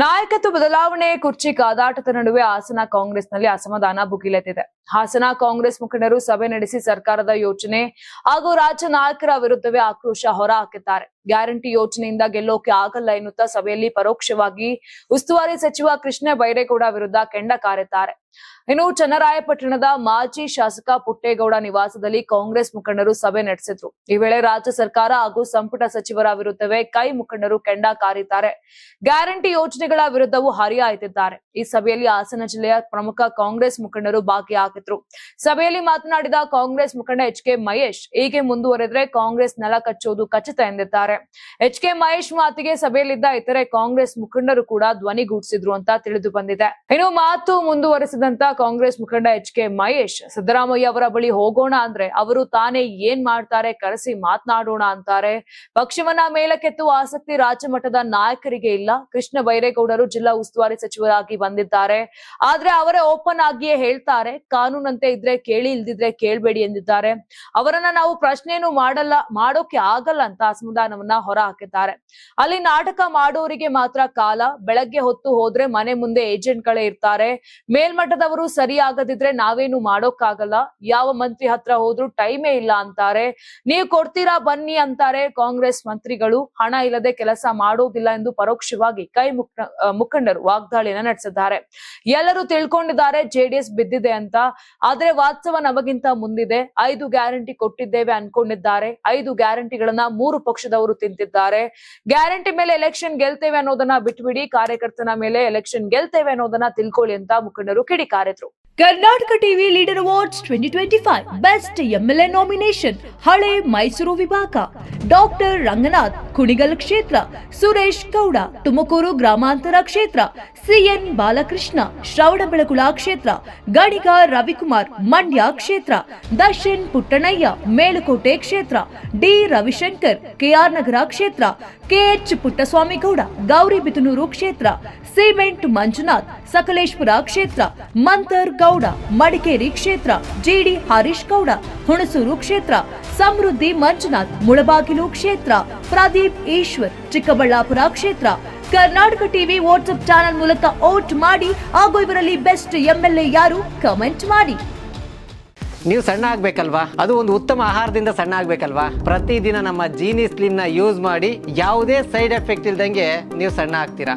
ನಾಯಕತ್ವ ಬದಲಾವಣೆ ಕುರ್ಚಿ ಕಾದಾಟದ ನಡುವೆ ಹಾಸನ ಕಾಂಗ್ರೆಸ್ನಲ್ಲಿ ಅಸಮಾಧಾನ ಭುಗಿಲೆದ್ದಿದೆ. ಹಾಸನ ಕಾಂಗ್ರೆಸ್ ಮುಖಂಡರು ಸಭೆ ನಡೆಸಿ ಸರ್ಕಾರದ ಯೋಜನೆ ಹಾಗೂ ರಾಜ್ಯ ನಾಯಕರ ವಿರುದ್ಧವೇ ಆಕ್ರೋಶ ಹೊರಹಾಕಿದ್ದಾರೆ. ಗ್ಯಾರಂಟಿ ಯೋಜನೆಯಿಂದ ಗೆಲ್ಲೋಕೆ ಆಗಲ್ಲ ಎನ್ನುತ್ತಾ ಸಭೆಯಲ್ಲಿ ಪರೋಕ್ಷವಾಗಿ ಉಸ್ತುವಾರಿ ಸಚಿವ ಕೃಷ್ಣ ಬೈರೇಗೌಡ ವಿರುದ್ಧ ಕೆಂಡ ಕಾರಿದ್ದಾರೆ. ಇನ್ನು ಚನ್ನರಾಯಪಟ್ಟಣದ ಮಾಜಿ ಶಾಸಕ ಪುಟ್ಟೇಗೌಡ ನಿವಾಸದಲ್ಲಿ ಕಾಂಗ್ರೆಸ್ ಮುಖಂಡರು ಸಭೆ ನಡೆಸಿದ್ರು. ಈ ವೇಳೆ ರಾಜ್ಯ ಸರ್ಕಾರ ಹಾಗೂ ಸಂಪುಟ ಸಚಿವರ ವಿರುದ್ಧವೇ ಕೈ ಮುಖಂಡರು ಕೆಂಡ ಕಾರಿದ್ದಾರೆ. ಗ್ಯಾರಂಟಿ ಯೋಜನೆಗಳ ವಿರುದ್ಧವೂ ಹರಿಹಾಯ್ದಿದ್ದಾರೆ. ಈ ಸಭೆಯಲ್ಲಿ ಹಾಸನ ಜಿಲ್ಲೆಯ ಪ್ರಮುಖ ಕಾಂಗ್ರೆಸ್ ಮುಖಂಡರು ಭಾಗಿಯಾಗಿದ್ರು. ಸಭೆಯಲ್ಲಿ ಮಾತನಾಡಿದ ಕಾಂಗ್ರೆಸ್ ಮುಖಂಡ ಎಚ್.ಕೆ. ಮಹೇಶ್, ಹೀಗೆ ಮುಂದುವರೆದ್ರೆ ಕಾಂಗ್ರೆಸ್ ನೆಲ ಕಚ್ಚೋದು ಖಚಿತ ಎಂದಿದ್ದಾರೆ. ಎಚ್.ಕೆ. ಮಹೇಶ್ ಮಾತಿಗೆ ಸಭೆಯಲ್ಲಿದ್ದ ಇತರೆ ಕಾಂಗ್ರೆಸ್ ಮುಖಂಡರು ಕೂಡ ಧ್ವನಿಗೂಡಿಸಿದ್ರು ಅಂತ ತಿಳಿದು ಬಂದಿದೆ. ಇನ್ನು ಮಾತು ಮುಂದುವರೆಸಿದಂತ ಕಾಂಗ್ರೆಸ್ ಮುಖಂಡ ಎಚ್.ಕೆ. ಮಹೇಶ್, ಸಿದ್ದರಾಮಯ್ಯ ಅವರ ಬಳಿ ಹೋಗೋಣ ಅಂದ್ರೆ ಅವರು ತಾನೇ ಏನ್ ಮಾಡ್ತಾರೆ ಕರೆಸಿ ಮಾತನಾಡೋಣ ಅಂತಾರೆ. ಪಕ್ಷವನ್ನ ಮೇಲಕ್ಕೆತ್ತುವ ಆಸಕ್ತಿ ರಾಜ್ಯ ಮಟ್ಟದ ನಾಯಕರಿಗೆ ಇಲ್ಲ. ಕೃಷ್ಣ ಬೈರೇಗೌಡರು ಜಿಲ್ಲಾ ಉಸ್ತುವಾರಿ ಸಚಿವರಾಗಿ ಬಂದಿದ್ದಾರೆ. ಆದ್ರೆ ಅವರೇ ಓಪನ್ ಆಗಿಯೇ ಹೇಳ್ತಾರೆ, ಕಾನೂನಂತೆ ಇದ್ರೆ ಕೇಳಿ, ಇಲ್ದಿದ್ರೆ ಕೇಳ್ಬೇಡಿ ಎಂದಿದ್ದಾರೆ. ಅವರನ್ನ ನಾವು ಪ್ರಶ್ನೆಯನ್ನು ಮಾಡೋಕೆ ಆಗಲ್ಲ ಅಂತ ಅಸಮಾಧಾನವನ್ನ ಹೊರ ಹಾಕಿದ್ದಾರೆ. ಅಲ್ಲಿ ನಾಟಕ ಮಾಡೋರಿಗೆ ಮಾತ್ರ ಕಾಲ. ಬೆಳಗ್ಗೆ ಹೊತ್ತು ಹೋದ್ರೆ ಮನೆ ಮುಂದೆ ಏಜೆಂಟ್ಗಳೇ ಇರ್ತಾರೆ. ಮೇಲ್ಮಟ್ಟದವರು ಸರಿಯಾಗದಿದ್ರೆ ನಾವೇನು ಮಾಡೋಕ್ಕಾಗಲ್ಲ. ಯಾವ ಮಂತ್ರಿ ಹತ್ರ ಹೋದ್ರು ಟೈಮೇ ಇಲ್ಲ ಅಂತಾರೆ. ನೀವು ಕೊಡ್ತೀರಾ ಬನ್ನಿ ಅಂತಾರೆ. ಕಾಂಗ್ರೆಸ್ ಮಂತ್ರಿಗಳು ಹಣ ಇಲ್ಲದೆ ಕೆಲಸ ಮಾಡೋದಿಲ್ಲ ಎಂದು ಪರೋಕ್ಷವಾಗಿ ಕೈ ಮುಖಂಡರು ವಾಗ್ದಾಳಿಯನ್ನ ನಡೆಸಿದ್ದಾರೆ. ಎಲ್ಲರೂ ತಿಳ್ಕೊಂಡಿದ್ದಾರೆ ಜೆಡಿಎಸ್ ಬಿದ್ದಿದೆ ಅಂತ. ಆದ್ರೆ ವಾಸ್ತವ ನಮಗಿಂತ ಮುಂದಿದೆ. 5 ಗ್ಯಾರಂಟಿ ಕೊಟ್ಟಿದ್ದೇವೆ ಅನ್ಕೊಂಡಿದ್ದಾರೆ. 5 ಗ್ಯಾರಂಟಿಗಳನ್ನ 3 ಪಕ್ಷದವರು ತಿಂತಿದ್ದಾರೆ. ಗ್ಯಾರಂಟಿ ಮೇಲೆ ಎಲೆಕ್ಷನ್ ಗೆಲ್ತೇವೆ ಅನ್ನೋದನ್ನ ಬಿಟ್ಬಿಡಿ, ಕಾರ್ಯಕರ್ತನ ಮೇಲೆ ಎಲೆಕ್ಷನ್ ಗೆಲ್ತೇವೆ ಅನ್ನೋದನ್ನ ತಿಳ್ಕೊಳ್ಳಿ ಅಂತ ಮುಖಂಡರು ಕಿಡಿಕಾರಿದ್ರು. Karnataka TV leader awards 2025 best MLA nomination ಹಳೆ ಮೈಸೂರು ವಿಭಾಗ ಡಾಕ್ಟರ್ ರಂಗನಾಥ್ ಕುಣಿಗಲ್ ಕ್ಷೇತ್ರ, ಸುರೇಶ್ ಗೌಡ ತುಮಕೂರು ಗ್ರಾಮಾಂತರ ಕ್ಷೇತ್ರ, ಸಿಎನ್ ಬಾಲಕೃಷ್ಣ ಶ್ರವಣಬೆಳಗೊಳ ಕ್ಷೇತ್ರ, ಗಣಿಗ ರವಿಕುಮಾರ್ ಮಂಡ್ಯ ಕ್ಷೇತ್ರ, ದರ್ಶನ್ ಪುಟ್ಟಣಯ್ಯ ಮೇಲುಕೋಟೆ ಕ್ಷೇತ್ರ, ಡಿ ರವಿಶಂಕರ್ ಕೆಆರ್ ನಗರ ಕ್ಷೇತ್ರ, ಕೆಎಚ್ ಪುಟ್ಟಸ್ವಾಮಿ ಗೌಡ ಗೌರಿಬಿದನೂರು ಕ್ಷೇತ್ರ, ಸಿಮೆಂಟ್ ಮಂಜುನಾಥ್ ಸಕಲೇಶ್ಪುರ ಕ್ಷೇತ್ರ, ಮಂತರ್ ಗೌಡ ಮಡಿಕೇರಿ ಕ್ಷೇತ್ರ, ಜಿಡಿ ಹರೀಶ್ ಗೌಡ ಹುಣಸೂರು ಕ್ಷೇತ್ರ, ಸಮೃದ್ಧಿ ಮಂಜುನಾಥ್ ಮುಳಬಾಗಿಲು ಕ್ಷೇತ್ರ, ಪ್ರದೀಪ್ ಈಶ್ವರ್ ಚಿಕ್ಕಬಳ್ಳಾಪುರ ಕ್ಷೇತ್ರ. ಕರ್ನಾಟಕ ಟಿವಿ ವಾಟ್ಸ್ಆಪ್ ಚಾನೆಲ್ ಮೂಲಕ ವೋಟ್ ಮಾಡಿ ಹಾಗೂ ಇವರಲ್ಲಿ ಬೆಸ್ಟ್ ಎಂಎಲ್ಎ ಯಾರು ಕಮೆಂಟ್ ಮಾಡಿ. ನೀವು ಸಣ್ಣ ಆಗ್ಬೇಕಲ್ವಾ? ಅದು ಒಂದು ಉತ್ತಮ ಆಹಾರದಿಂದ ಸಣ್ಣ ಆಗ್ಬೇಕಲ್ವಾ? ಪ್ರತಿದಿನ ನಮ್ಮ ಜೀನಿ ಸ್ಲಿಮ್ ನ ಯೂಸ್ ಮಾಡಿ ಯಾವುದೇ ಸೈಡ್ ಎಫೆಕ್ಟ್ ಇಲ್ದಂಗೆ ನೀವು ಸಣ್ಣ ಆಗ್ತೀರಾ.